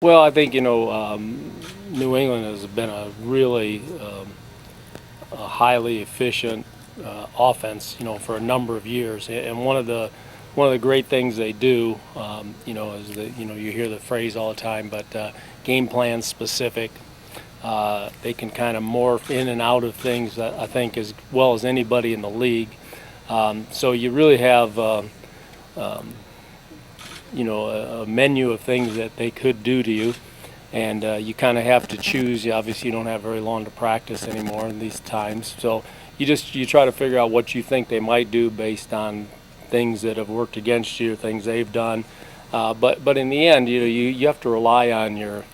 Well, I think, New England has been a really a highly efficient offense, for a number of years. And one of the great things they do, is that, you hear the phrase all the time, but game plan specific. They can kind of morph in and out of things, that I think, as well as anybody in the league. So you really have a menu of things that they could do to you, and you kind of have to choose. Obviously, you don't have very long to practice anymore in these times, so you try to figure out what you think they might do based on things that have worked against you, things they've done. But in the end, you have to rely on your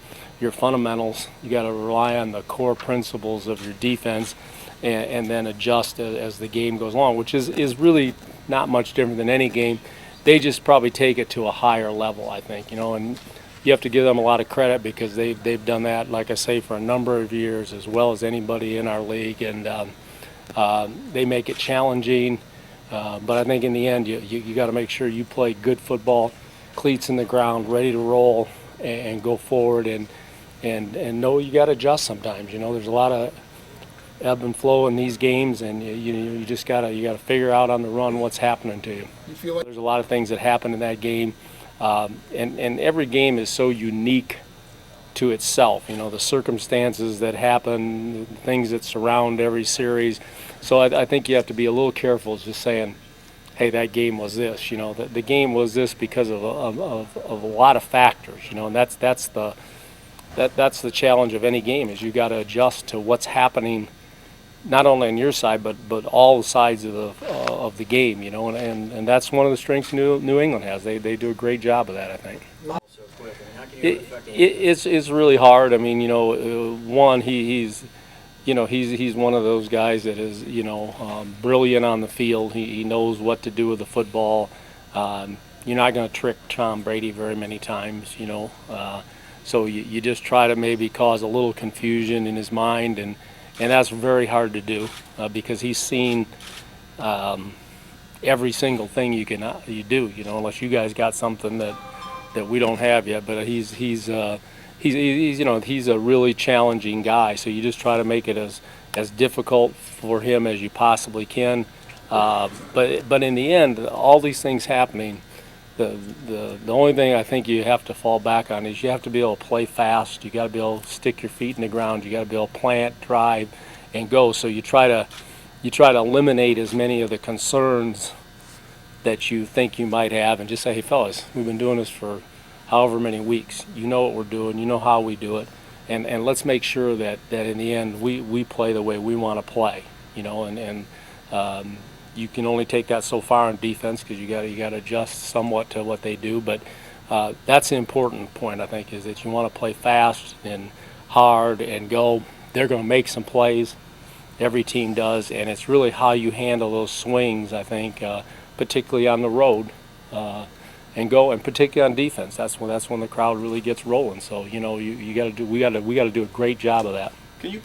fundamentals. You got to rely on the core principles of your defense, and then adjust as the game goes along, which is really not much different than any game. They just probably take it to a higher level, I think, and you have to give them a lot of credit because they've done that, like I say, for a number of years, as well as anybody in our league, and they make it challenging. But I think in the end, you got to make sure you play good football, cleats in the ground, ready to roll, and go forward, and know you got to adjust sometimes. There's a lot of ebb and flow in these games, and you just gotta figure out on the run what's happening to you. You feel like There's a lot of things that happen in that game, and every game is so unique to itself. The circumstances that happen, things that surround every series. So I think you have to be a little careful just saying, hey, that game was this. The game was this because of a lot of factors. And that's the challenge of any game, is you got to adjust to what's happening, not only on your side, but all sides of the game, and that's one of the strengths New England has. They do a great job of that, I think. so quick. How can you It's really hard. I mean, one, he's one of those guys that is brilliant on the field. He knows what to do with the football. You're not going to trick Tom Brady very many times, so you just try to maybe cause a little confusion in his mind, and that's very hard to do because he's seen every single thing you do, unless you guys got something that we don't have yet. But he's a really challenging guy. So you just try to make it as difficult for him as you possibly can. But in the end, all these things happening, the only thing I think you have to fall back on is you have to be able to play fast. You got to be able to stick your feet in the ground. You got to be able to plant, drive, and go. So you try to eliminate as many of the concerns that you think you might have, and just say, hey, fellas, we've been doing this for however many weeks. You know what we're doing. You know how we do it, and let's make sure that in the end we play the way we want to play. You can only take that so far in defense because you got to adjust somewhat to what they do. But that's the important point, I think, is that you want to play fast and hard and go. They're going to make some plays. Every team does, and it's really how you handle those swings, I think, particularly on the road, and particularly on defense. That's when the crowd really gets rolling. So we got to do a great job of that. Can you